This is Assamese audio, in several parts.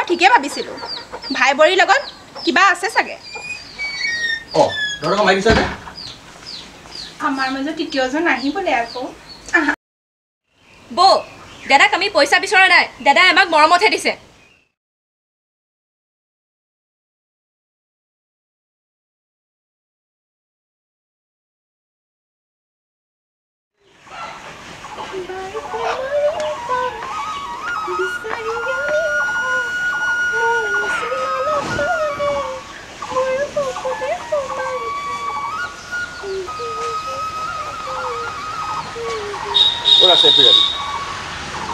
ঠিকই ভাবিছিলোঁ ভাই বৰীৰ লগত কিবা আছে চাগে ধৰক মাগিছে যে আমাৰ মাজত তৃতীয়জন আহিবলৈ আকৌ বৌ দাদাক আমি পইচা বিচৰা নাই দাদাই আমাক মৰমতহে দিছে আছে ফিৰাবি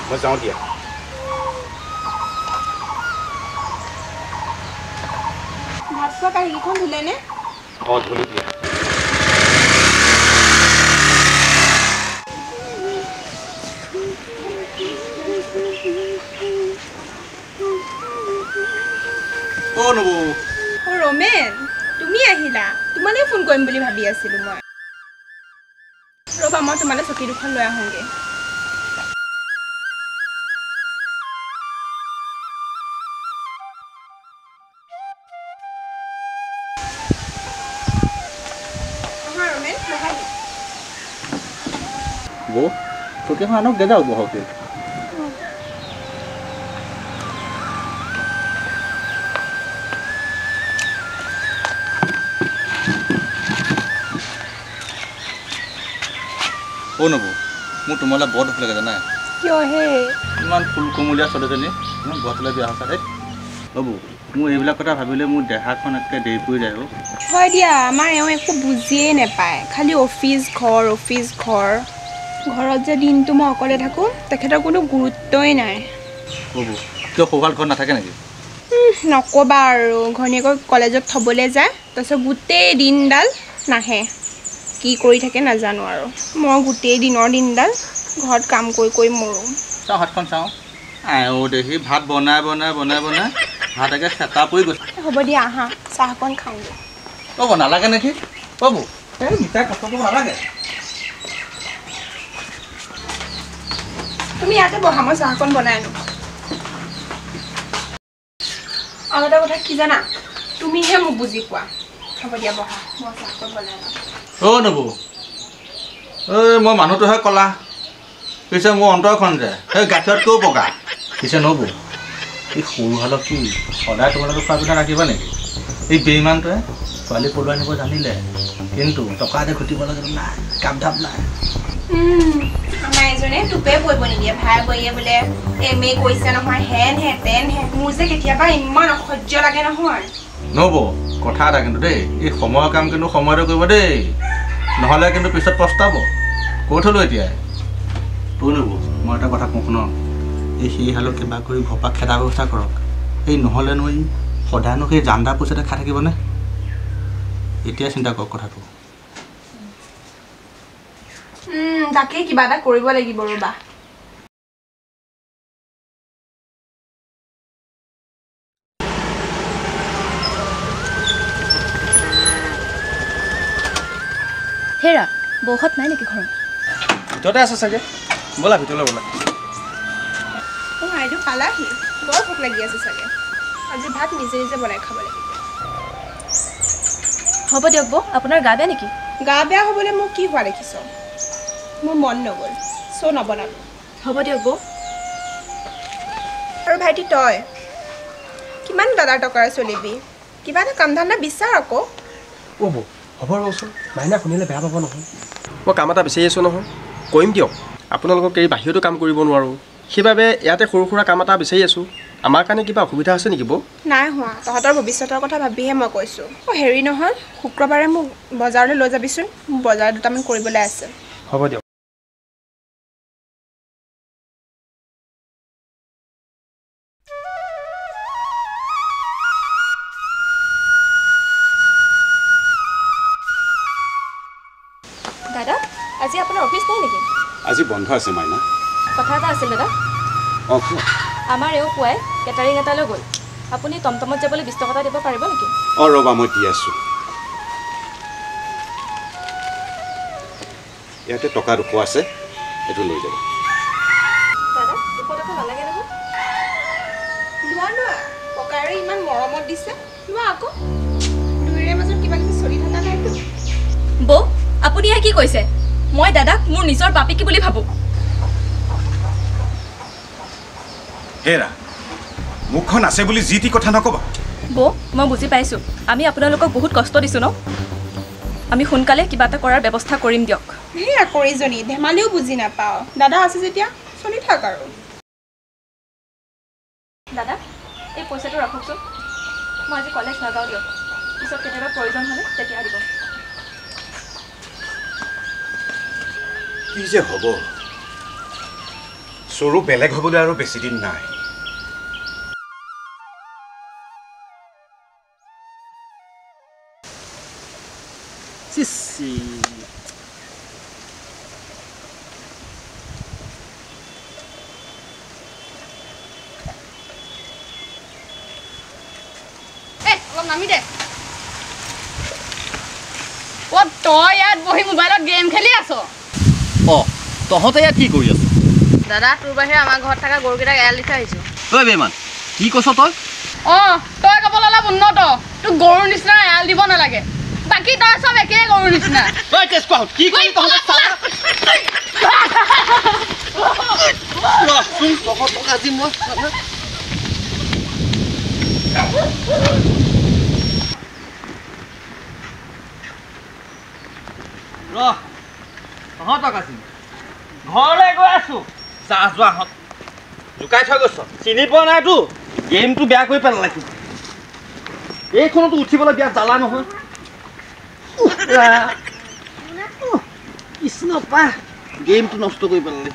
মই যাওঁ দিয়া ভাত খোৱা কাঁহীকেইখন ধুলেনে ধুলো দিয়া নবৌ ৰমেন তুমি আহিলা তোমালৈ ফোন কৰিম বুলি ভাবি আছিলোঁ মই ৰ'বা মই তোমালৈ চকী দুখন লৈ আহোঁগৈ ৰমেন বহাই বৌ চকীখন আনক দে যাওক বহকে নবৌ মোৰ তোমালৈ বৰ দুখ লাগে জানা কিয় হে ইমান ফুল কোমলীয়া ছোৱালীজনী ইমান গুৱাহাটীলৈ বিয়া হৈছে দেই নবৌ মোৰ এইবিলাক কথা ভাবিলে মোৰ দেহাখন একে দেৰি পৰি যায় হয় দিয়া আমাৰ এওঁ একো বুজিয়ে নাপায় খালি অফিচ ঘৰ ঘৰত যে দিনটো মই অকলে থাকোঁ তেখেতৰ কোনো গুৰুত্বই নাই নবৌ কিয় সৌভাল ঘৰত নাথাকে নেকি নক'বা আৰু ঘৈণীয়েকক কলেজত থ'বলৈ যায় তাৰপিছত গোটেই দিনডাল নাহে কি কৰি থাকে নাজানো আৰু মই গোটেই দিনডাল ঘৰত কাম কৰি মৰোঁ চাওঁ হাতখন চাওঁ দেখি ভাত বনাই ভাত একে চেতা পৰি গৈছে হ'ব দিয়া আহা চাহকণ খাওঁগৈ নালাগে নেকি এই মিঠাই কষ্ট কৰিব নালাগে তুমি ইয়াতে বহা মই চাহকণ বনাই আনো আৰু এটা কথা কি জানা তুমিহে মোক বুজি পোৱা হ'ব দিয়া বহা মই চাহকণ বনাই আনো নবৌ মই মানুহটোহে ক'লা পিছে মোৰ অন্তৰখন যে সেই গাখীৰতকৈও বগা পিছে নবৌ এই সৰু হালক কি সদায় তোমালোকে খোৱা পিঠা ৰাখিবা নেকি এই বেইমানটোৱে ছোৱালী পলুৱাই নিব জানিলে কিন্তু টকা এটা ঘটিব লাগে নাই কাম ধাপ নাই আমাৰ এজনে টোপে পৰিব নিদিয়ে ভাই বৰীয়ে বোলে MA কৈছে নহয় হেন হে তেন হে মোৰ যে কেতিয়াবা ইমান অসহ্য লাগে নহয় নবৌ কথা এটা কিন্তু দেই এই সময়ৰ কাম কিন্তু সময়তে কৰিব দেই নহ'লে কিন্তু পিছত পস্তাব কৈ থ'লো এতিয়া নবৌ মই এটা কথা কওঁ শুন এই সেই হালত কিবা কৰি ঘৰপা খেদা ব্যৱস্থা কৰক এই নহ'লেনো এই সদায়নো সেই জান্দা পইচাতে খাই থাকিবনে এতিয়া চিন্তা কৰক কথাটো তাকেই কিবা এটা কৰিব লাগিব ৰ'বা হেৰা বৌহঁত নাই নেকি ঘৰত ভিতৰতে আছে চাগে ব'লা ভিতৰলৈ ব'লা আইদেউ পালাহি বৰ ভোক লাগি আছে চাগে আজি ভাত নিজে বনাই খাব লাগিব হ'ব দিয়ক বৌ আপোনাৰ গা বেয়া নেকি গা বেয়া হ'বলৈ মোক কি হোৱা দেখিছ মোৰ মন নগ'ল নবনালোঁ হ'ব দিয়ক বৌ আৰু ভাইটি তই কিমান দাদাৰ টকাৰে চলিবি কিবা এটা কাম ধান্দা বিচাৰ আকৌ বৌ হ'ব ৰ'চোন মাইনা শুনিলে বেয়া পাব নহয় মই কাম এটা বিচাৰি আছোঁ নহয় কৰিম দিয়ক আপোনালোকক এই বাহিৰতো কাম কৰিব নোৱাৰোঁ সেইবাবে ইয়াতে সৰু সুৰা কাম এটা বিচাৰি আছোঁ আমাৰ কাৰণে কিবা অসুবিধা আছে নেকি বৌ নাই হোৱা তহঁতৰ ভৱিষ্যতৰ কথা ভাবিহে মই কৈছোঁ হেৰি নহয় শুক্ৰবাৰে মোক বজাৰলৈ লৈ যাবিচোন মোৰ বজাৰ দুটামান কৰিবলৈ আছে হ'ব দিয়ক দাদা আজি আপোনাৰ অফিচ নাই নেকি আজি বন্ধ আছে মাইনা কথা এটা আছিল দাদা আমাৰ এওঁ পুৱাই কেটাৰিং এটালৈ গ'ল আপুনি টমটমত যাবলৈ 20 টকা দিব পাৰিব নেকি ৰ'বা মই দি আছোঁ ইয়াতে টকা 200 আছে এইটো লৈ যাব দাদা 200 টকা নালাগে নহয় লোৱা ককাৰে ইমান মৰমত দিছে লোৱা আকৌ দুয়োৰে মাজত কিবা কিবি চলি থকা নাইতো বৌ আপুনি এয়া কি কৈছে মই দাদাক মোৰ নিজৰ বাপেকি বুলি ভাবোঁ হেৰা মুখখন আছে বুলি যি টি কথা নকবা বৌ মই বুজি পাইছোঁ আমি আপোনালোকক বহুত কষ্ট দিছোঁ ন আমি সোনকালে কিবা এটা কৰাৰ ব্যৱস্থা কৰিম দিয়ক এই আকৰিজনী ধেমালিও বুজি নাপাওঁ দাদা আছে যেতিয়া চলি থাক আৰু দাদা এই পইচাটো ৰাখকচোন মই আজি কলেজ নাযাওঁ দিয়ক পিছত কেতিয়াবা প্ৰয়োজন হ'লে তেতিয়া দিব কি যে হ'ব চৰু বেলেগ হ'বলৈ আৰু বেছি দিন নাই অলপ নামি দে তই ইয়াত বহি মোবাইলত গেম খেলি আছ তহঁতে ইয়াত কি কৰি আছ দাদা তোৰ বাহিৰে আমাৰ ঘৰত থকা গৰুকেইটাক এৰাল দি থৈ আহিছোঁ তই বেমান কি কৈছ তই তই ক'বলৈ অলপ উন্নত তোক গৰুৰ নিচিনা এৰাল দিব নালাগে বাকী তই চব একেই গৰুৰ নিচিনা তই কেছ কোৱা কি কৰি তহঁতে আজি মই তহঁতক আজি ঘৰলৈ গৈ আছো যা যোৱাহঁত জোকাই থৈ গৈছ চিনি পোৱা নাইতো গেমটো বেয়া কৰি পেলালে এইখনতো উঠিবলৈ বিয়া জ্বালা নহয় কৃষ্ণ পা গেমটো নষ্ট কৰি পেলালে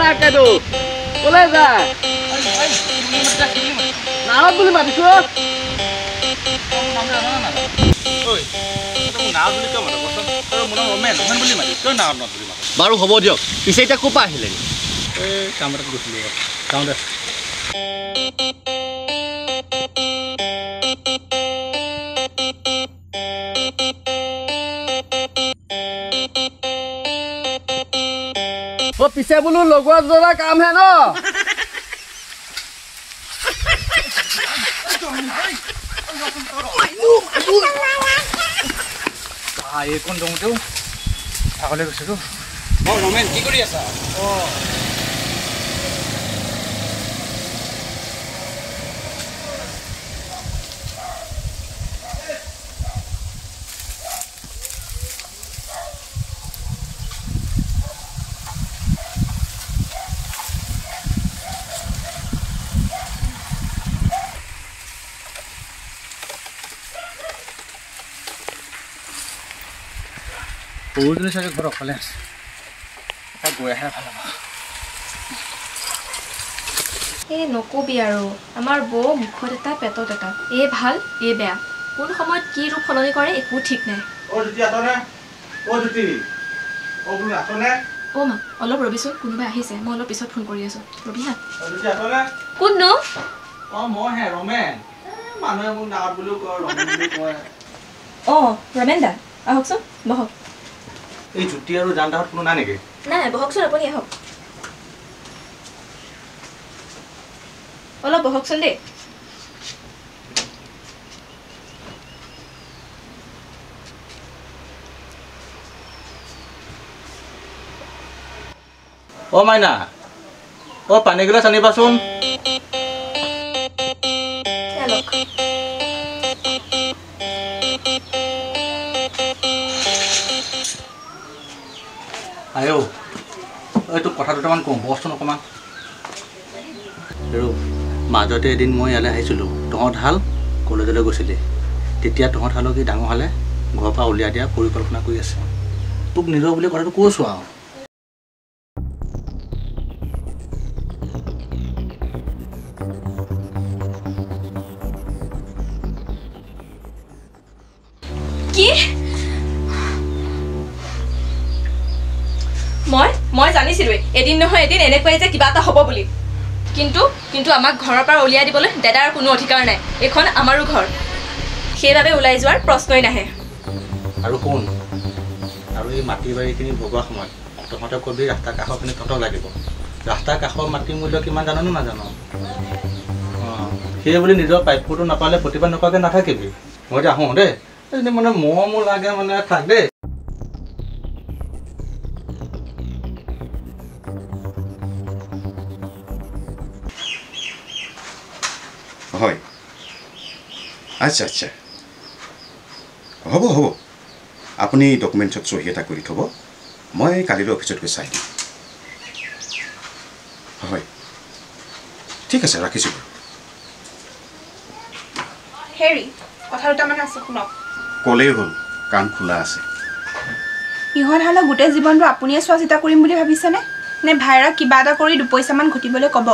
নাকাইদেউ ক'লে যা নাৱত বুলি মাতিছো বাৰু হ'ব দিয়ক পিছে এতিয়া ক'ৰ পৰা আহিলে এই কাম এটাত গৈছিলোঁ যাওঁ দে পিছে বোলো লগোৱা জ্বলা কাম হে ন এইকণ যাওঁতেও ভাগলৈ গৈছিলোঁ ৰমেন কি কৰি আছা সৰুজনী চাগে ঘৰত অকলে আছে তাক গৈ আহে ভাল হ'ব এই নকবি আৰু আমাৰ বৌ মুখত এটা পেটত এটা এই ভাল এই বেয়া কোন সময়ত কি ৰূপ সলনি কৰে একো ঠিক নাই মা অলপ ৰবিচোন কোনোবাই আহিছে মই অলপ পিছত ফোন কৰি আছোঁ ৰবি হা কোননো মইহে ৰমেন মানুহে মোক নাৱত বুলিও কয় ৰমেন বুলি কয় ৰমেন দা আহকচোন বহক এই জুতি আৰু যান তাহত কোনো নাই নেকি নাই বহকচোন আপুনি আহক অলপ বহকচোন দেই মাইনা পানী গিলাচ আনিবাচোন আয়ো তোক কথা দুটামান কওঁ বচোন অকণমান আৰু মাজতে এদিন মই ইয়ালৈ আহিছিলোঁ তহঁত হাল কলেজলৈ গৈছিলি তেতিয়া তহঁত হালক কি ডাঙৰ হালে ঘৰৰ পৰা উলিয়াই দিয়া পৰিকল্পনা কৰি আছে তোক নিজৰ বুলি কথাটো কৈছোঁ আৰু কি মই জানিছিলোঁৱে এদিন নহয় এদিন এনেকুৱাই যে কিবা এটা হ'ব বুলি কিন্তু আমাক ঘৰৰ পৰা উলিয়াই দিবলৈ দাদাৰ কোনো অধিকাৰ নাই এইখন আমাৰো ঘৰ সেইবাবে ওলাই যোৱাৰ প্ৰশ্নই নাহে আৰু শুন আৰু এই মাটি বাৰীখিনি ভগোৱা সময়ত তহঁতে কবি ৰাস্তা কাষৰখিনি তহঁতক লাগিব ৰাস্তাৰ কাষৰ মাটিৰ মূল্য কিমান জানো নাজানো অঁ সেয়ে বুলি নিজৰ প্ৰাপ্যটো নাপালে প্ৰতিবাদ নকৰাকৈ নাথাকিবি মই এতিয়া আহোঁ দেই মানে মৰমো লাগে মানে থাক দেই হয় আচ্ছা আচ্ছা হ'ব হ'ব আপুনি ডকুমেণ্টছত চহী এটা কৰি থ'ব মই কালিলৈ অফিচত গৈ চাই দিম হয় ঠিক আছে ৰাখিছোঁ বাৰু হেৰি কথা দুটামান আছে শুনক ক'লেই হ'ল কাণ খোলা আছে ইহঁত হ'লে গোটেই জীৱনটো আপুনিয়ে চোৱা চিতা কৰিম বুলি ভাবিছেনে নে ভাইৰাক কিবা এটা কৰি দুপইচামান ঘটিবলৈ ক'ব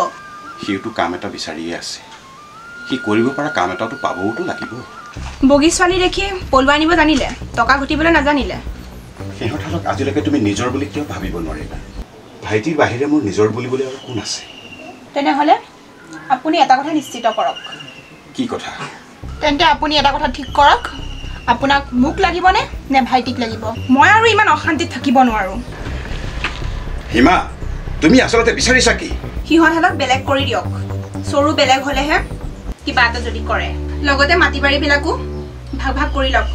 সিওতো কাম এটা বিচাৰিয়ে আছে সি কৰিব পৰা কাম এটাতো পাবওতো লাগিব বগী ছোৱালী দেখি পলুৱাই নিব জানিলে টকা ঘটিবলৈ নাজানিলে সিহঁতক আজিলৈকে তুমি নিজৰ বুলি কিয় ভাবিব নোৱাৰিবা ভাইটিৰ বাহিৰে মোৰ নিজৰ বুলিবলৈ আৰু কোন আছে তেনেহ'লে আপুনি এটা কথা নিশ্চিত কৰক কি কথা তেন্তে আপুনি এটা কথা ঠিক কৰক আপোনাক মোক লাগিবনে নে ভাইটিক লাগিব মই আৰু ইমান অশান্তিত থাকিব নোৱাৰোঁ হিমা তুমি আচলতে বিচাৰিছা কি সিহঁতক বেলেগ কৰি দিয়ক চৰু বেলেগ হ'লেহে কিবা এটা যদি কৰে লগতে মাটি বাৰীবিলাকো ভাগ ভাগ কৰি লওক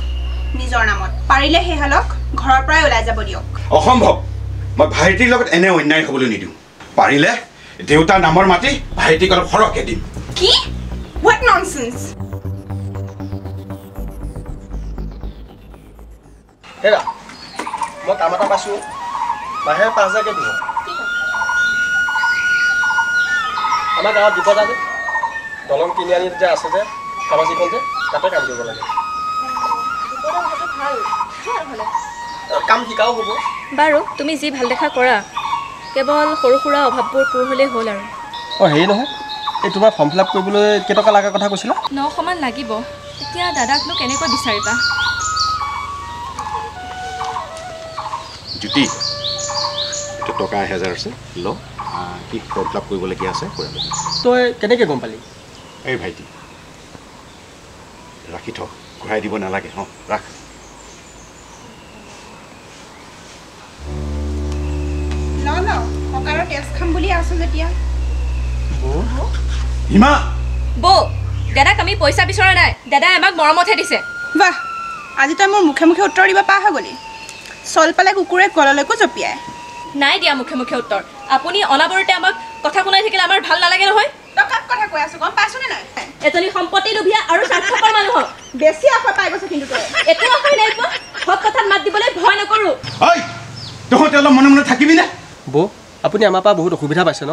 নিজৰ নামত পাৰিলে সেইহালক ঘৰৰ পৰাই ওলাই যাব দিয়ক অসম্ভৱ মই ভাইটিৰ লগত এনে অন্যায় হ'বলৈ নিদিওঁ পাৰিলে দেউতাৰ নামৰ মাটি ভাইটিক অলপ সৰহকৈ দিম কি হোৱাট ননচেন্স হেৰা মই কাম এটা পাইছোঁ মাহে 5,000কৈ দিব আমাৰ গাঁৱত বিপদ আছে দলং কিনি আনি যে আছে যে সামাজিকখন যে তাতে কাম কৰিব লাগে কাম শিকাও হ'ব বাৰু তুমি যি ভাল দেখা কৰা কেৱল সৰু সুৰা অভাৱবোৰ পূৰ হ'লেই হ'ল আৰু অঁ হেৰি নহয় এই তোমাৰ ফৰ্ম ফিল আপ কৰিবলৈ কেইটকা লগাৰ কথা কৈছিলা 900 মান লাগিব এতিয়া দাদাকনো কেনেকৈ বিচাৰিবা জ্যোতি এইটো টকা 1000 আছে ল কি ফৰ্ম ফিল আপ কৰিবলগীয়া আছে কৰি ল'ব তই কেনেকৈ গম পালি এই ভাইটি ৰাখি থ ঘূৰাই দিব নালাগে অঁ ৰাখ ন ককাৰৰ টেষ্ট খাম বুলি আছোঁ যেতিয়া হিমা বৌ দাদাক আমি পইচা বিচৰা নাই দাদাই আমাক মৰমতহে দিছে বাহ আজি তই মোৰ মুখে মুখে উত্তৰ দিব পৰা হৈ গ'লি চল পালে কুকুৰে গললৈকো জঁপিয়াই নাই দিয়া মুখে মুখে উত্তৰ আপুনি অনাবৰতে আমাক কথা শুনাই থাকিলে আমাৰ ভাল নালাগে নহয় তই কাক কথা কৈ আছোঁ গম পাইছনে নাই এজনী সম্পত্তি লোভীয়া আৰু স্বাৰ্থপৰ মানুহক বেছি আশা পাই গৈছে কিন্তু তই একো আশাই নাই পোৱা হক কথাত মাত দিবলৈ ভয় নকৰোঁ ঐ তহঁতে অলপ মনে মনে থাকিবি নে বৌ আপুনি আমাৰ পৰা বহুত অসুবিধা পাইছে ন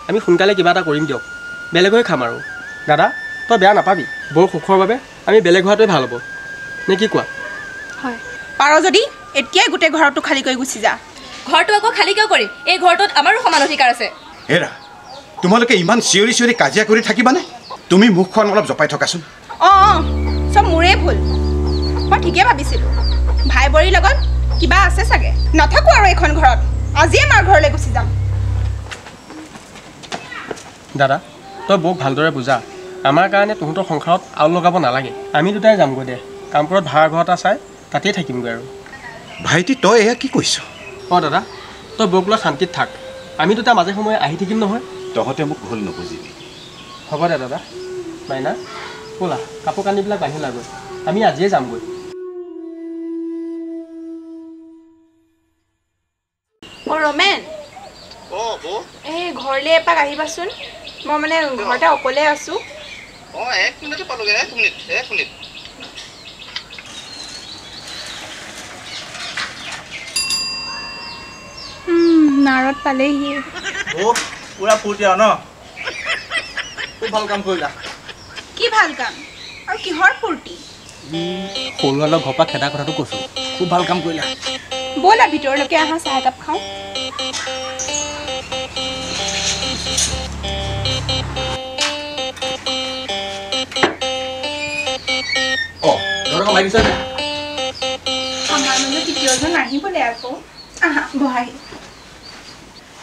আমি সোনকালে কিবা এটা কৰিম দিয়ক বেলেগ হৈ খাম আৰু দাদা তই বেয়া নাপাবি বৰ সুখৰ বাবে আমি বেলেগ হোৱাটোৱে ভাল হ'ব নে কি কোৱা হয় পাৰ যদি এতিয়াই গোটেই ঘৰটো খালী কৰি গুচি যা ঘৰটো আকৌ খালী কিয় কৰিম এই ঘৰটোত আমাৰো সমান অধিকাৰ আছে হেৰা তোমালোকে ইমান চিঞৰি চিঞৰি কাজিয়া কৰি থাকিবানে তুমি মুখখন অলপ জপাই থকাচোন অঁ চব মোৰেই ভুল মই ঠিকেই ভাবিছিলোঁ ভাই বৰীৰ লগত কিবা আছে চাগে নাথাকোঁ আৰু এইখন ঘৰত আজিয়ে মাৰ ঘৰলৈ গুচি যাম দাদা তই বৌক ভালদৰে বুজা আমাৰ কাৰণে তহঁতৰ সংসাৰত আউল লগাব নালাগে আমি দুটাই যামগৈ দে কামপুৰত ভাড়া ঘৰ এটা চাই তাতেই থাকিমগৈ আৰু ভাইটি তই এয়া কি কৈছ অঁ দাদা তই বৌক লৈ শান্তিত থাক আমি দুটা মাজে সময়ে আহি থাকিম নহয় তহঁতে মোক ভুল নুবুজিবি হ'ব দে দাদা মাইনা ব'লা কাপোৰ কানিবিলাক বান্ধি লাগৈ আমি আজিয়ে যামগৈ অঁ ৰমেন এই ঘৰলৈ এপাক আহিবাচোন মই মানে ঘৰতে অকলে আছোঁ অঁ 1 মিনিটে পালোগৈ 1 মিনিট নাৰত পালেহি পুৰা ফূৰ্তি আৰু ন খুব ভাল কাম কৰিলা কি ভাল কাম আৰু কিহৰ ফূৰ্তি সৰু অলপ ঘৰৰ পৰা খেদা কথাটো কৈছোঁ খুব ভাল কাম কৰিলা ব'লা ভিতৰলৈকে আহা চাহ একাপ খাওঁ অঁ ঘৰখন লাগিছে নে আমাৰ মানে তৃতীয়জন আহিবলৈ আকৌ আহা বহাহি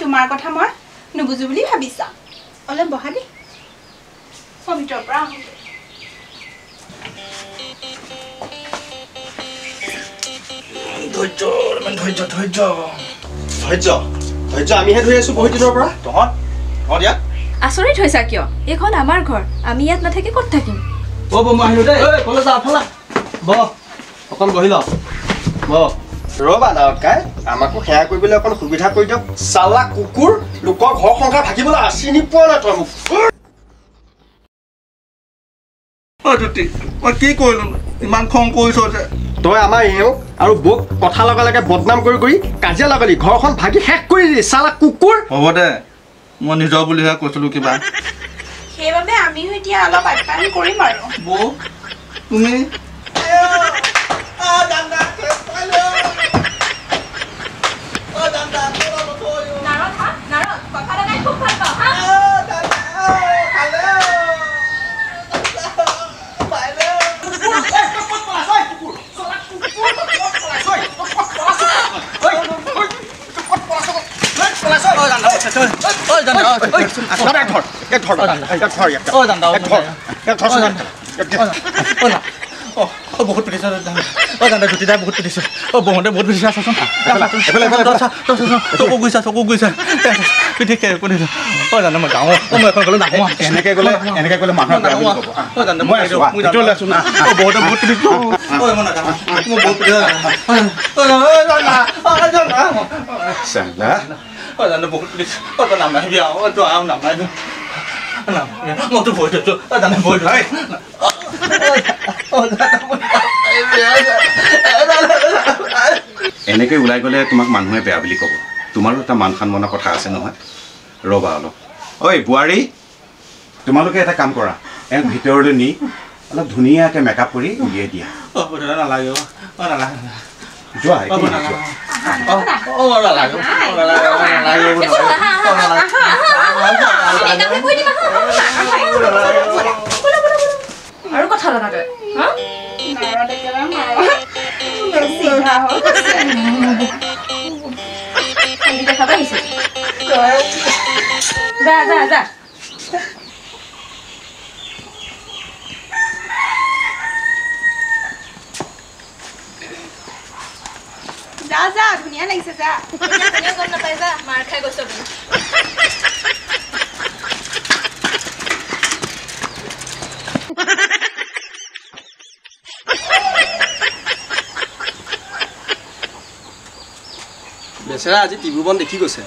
তোমাৰ কথা মই নুবুজো বুলি ভাবিছা অলপ বহা দেই মই ভিতৰৰ পৰা আহোঁ ধৈৰ্য ধৈৰ্য আমিহে ধৰি আছোঁ বহুত দিনৰ পৰা তহঁত ইয়াত আচৰিত হৈছা কিয় এইখন আমাৰ ঘৰ আমি ইয়াত নাথাকি ক'ত থাকিম অ' বৌ মই আহিলোঁ দেই ক'লৈ যাওঁ ফালা অকণ বহি ল ৰ'বা দাঁতকাই আমাকো সেয়া কৰিবলৈ অকণ সুবিধা কৰি দিয়ক চালা কুকুৰ লোকৰ ঘৰ সংসাৰ ভাগিবলৈ চিনি পোৱা নাই তই মোক অ' জ্যোতি মই কি কৰিলোঁ ইমান খং কৰিছ যে তই আমাৰ এওঁক আৰু বৌক কথা লগালৈকে বদনাম কৰি কাজিয়া লগালি ঘৰখন ভাগি শেষ কৰি দিলি চালা কুকুৰ হ'ব দে মই নিজৰ বুলিহে কৈছিলোঁ কিবা সেইবাবে আমিও এতিয়া অলপ আপ্যায়ন কৰিম আৰু বৌ তুমি বহুত পিটিছে জানা জ্যোতি দাই বহুত পিটিছে বহুতে বহুত পিটিছে চাচোন চকু গৈছা পিঠি পিটিছে জানো মই গাঁও মই এখন গ'লে নাহোঁ এনেকৈ গ'লে মানুহৰ বহুতে বহুত পিটিছে মই নাজানো মই বহুত জানো বহুত পিটিছে তই নাম নাহিবি তই আৰু নাম নাহিবি মইতো ভয় থৈছোঁ জানে ভয় থৈ এনেকৈ ওলাই গ'লে তোমাক মানুহে বেয়া বুলি ক'ব তোমাৰো এটা মান সন্মানৰ কথা আছে নহয় ৰ'বা অলপ ঐ বোৱাৰী তোমালোকে এটা কাম কৰা এক ভিতৰলৈ নি অলপ ধুনীয়াকৈ মেকআপ কৰি উলিয়াই দিয়া নালাগে যোৱা আৰু কথা লগা তই দেখাব আহিছে যা যা যা যা যা ধুনীয়া লাগিছে যা গম নাপাই যা মাৰ খাই গৈছ বুলি বেচেৰা আজি ত্ৰিভুৱন দেখি গৈছে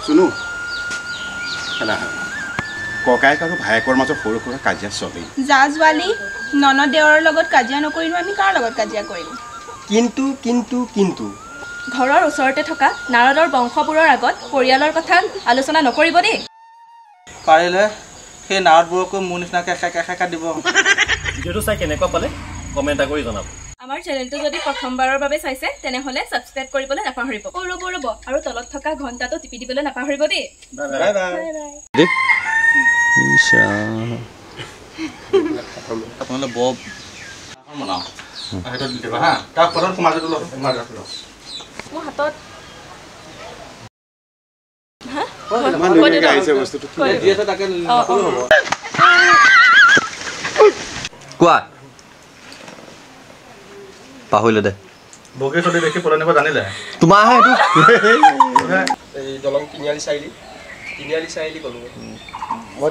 শুনো ককায়েক আৰু ভায়েকৰ মাজত সৰু সুৰা কাজিয়া চলেই যা ছোৱালী ননদেৱৰ লগত কাজিয়া নকৰিনো আমি কাৰ লগত কাজিয়া কৰিম কিন্তু ঘৰৰ ওচৰতে থকা নাৰদৰ বংশবোৰৰ আগত পৰিয়ালৰ কথা আলোচনা নকৰিব দেই পাৰিলে সেই নাৱতবোৰকো মোৰ নিচিনাকৈ এশেকা দিব ভিডিঅ'টো চাই কেনেকুৱা পালে কমেণ্ট এটা কৰি জনাব আমাৰ চেনেলটো যদি প্ৰথমবাৰৰ বাবে চাইছে তেনেহ'লে ছাবস্ক্ৰাইব কৰিবলৈ নাপাহৰিব ৰ'ব আৰু তলত থকা ঘণ্টাটো টিপি দিবলৈ নাপাহৰিব দেই বাই বাই আপোনালোকে বৰ বনাওঁ সেইটো দি দিবা হা তাৰ ফলত সোমাই মোৰ হাতত কোৱা পাহৰিলে দে বগী চলি দেখি পলাই নিব জানিলে তোমাৰহে এইটো এই দলং তিনিআলি চাৰিআলি গ'লো মই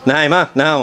নাই মা নাও